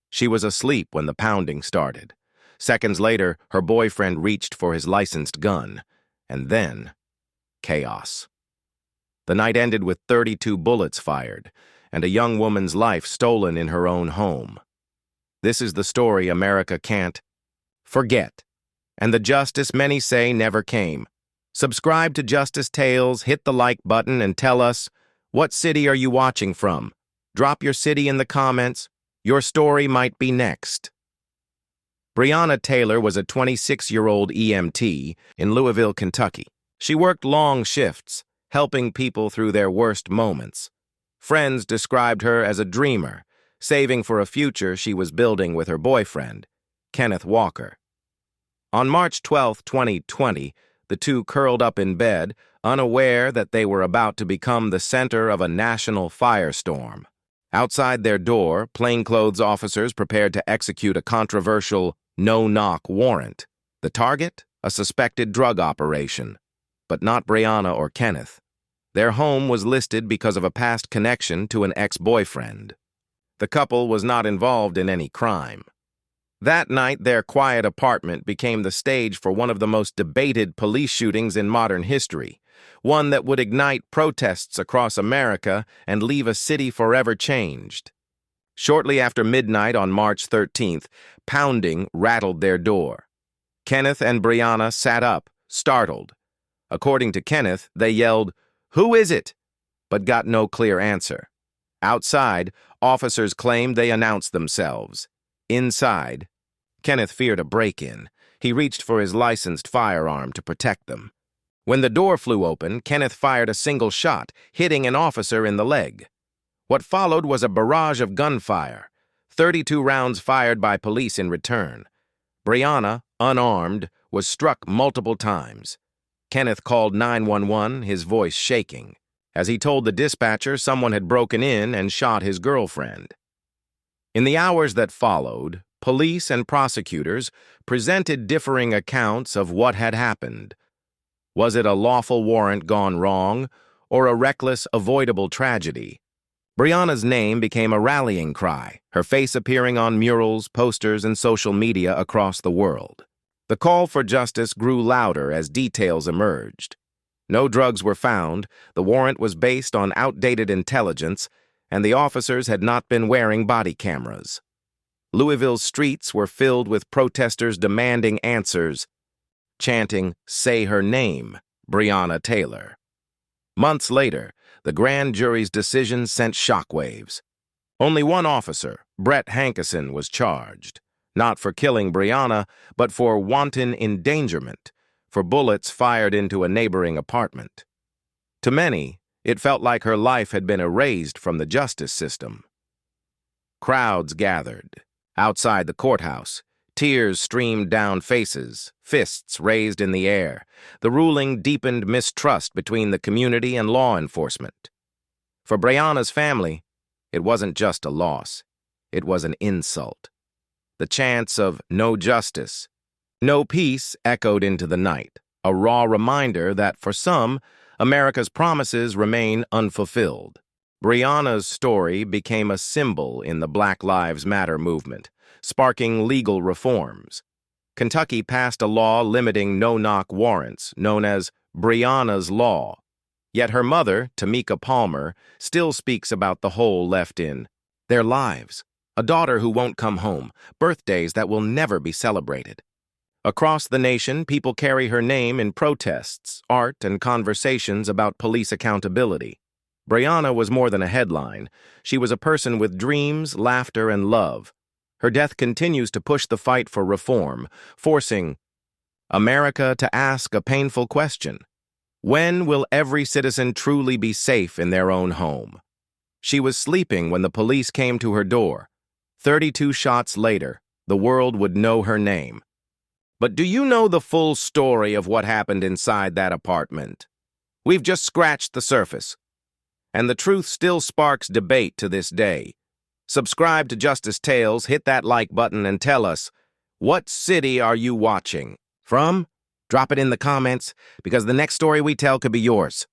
She was asleep when the pounding started. Seconds later, her boyfriend reached for his licensed gun. And then, chaos. The night ended with 32 bullets fired, and a young woman's life stolen in her own home. This is the story America can't forget, and the justice many say never came. Subscribe to Justice Tales, hit the like button, and tell us, what city are you watching from? Drop your city in the comments. Your story might be next. Breonna Taylor was a 26-year-old EMT in Louisville, Kentucky. She worked long shifts, helping people through their worst moments. Friends described her as a dreamer, saving for a future she was building with her boyfriend, Kenneth Walker. On March 12, 2020, the two curled up in bed, unaware that they were about to become the center of a national firestorm. Outside their door, plainclothes officers prepared to execute a controversial no-knock warrant. The target? A suspected drug operation. But not Breonna or Kenneth. Their home was listed because of a past connection to an ex-boyfriend. The couple was not involved in any crime. That night, their quiet apartment became the stage for one of the most debated police shootings in modern history, one that would ignite protests across America and leave a city forever changed. Shortly after midnight on March 13th, pounding rattled their door. Kenneth and Breonna sat up, startled. According to Kenneth, they yelled, "Who is it?" but got no clear answer. Outside, officers claimed they announced themselves. Inside, Kenneth feared a break-in. He reached for his licensed firearm to protect them. When the door flew open, Kenneth fired a single shot, hitting an officer in the leg. What followed was a barrage of gunfire, 32 rounds fired by police in return. Breonna, unarmed, was struck multiple times. Kenneth called 911, his voice shaking. As he told the dispatcher, someone had broken in and shot his girlfriend. In the hours that followed, police and prosecutors presented differing accounts of what had happened. Was it a lawful warrant gone wrong, or a reckless, avoidable tragedy? Breonna's name became a rallying cry, her face appearing on murals, posters, and social media across the world. The call for justice grew louder as details emerged. No drugs were found, the warrant was based on outdated intelligence, and the officers had not been wearing body cameras. Louisville's streets were filled with protesters demanding answers, chanting, "Say her name, Breonna Taylor." Months later, the grand jury's decision sent shockwaves. Only one officer, Brett Hankison, was charged, not for killing Breonna, but for wanton endangerment, for bullets fired into a neighboring apartment. To many, it felt like her life had been erased from the justice system. Crowds gathered. Outside the courthouse, tears streamed down faces, fists raised in the air. The ruling deepened mistrust between the community and law enforcement. For Breonna's family, it wasn't just a loss. It was an insult. The chants of "no justice, no peace" echoed into the night, a raw reminder that for some, America's promises remain unfulfilled. Breonna's story became a symbol in the Black Lives Matter movement, sparking legal reforms. Kentucky passed a law limiting no-knock warrants, known as Breonna's Law. Yet her mother, Tamika Palmer, still speaks about the hole left in their lives, a daughter who won't come home, birthdays that will never be celebrated. Across the nation, people carry her name in protests, art, and conversations about police accountability. Breonna was more than a headline. She was a person with dreams, laughter, and love. Her death continues to push the fight for reform, forcing America to ask a painful question. When will every citizen truly be safe in their own home? She was sleeping when the police came to her door. 32 shots later, the world would know her name. But do you know the full story of what happened inside that apartment? We've just scratched the surface. And the truth still sparks debate to this day. Subscribe to Justice Tales, hit that like button, and tell us, what city are you watching from? Drop it in the comments, because the next story we tell could be yours.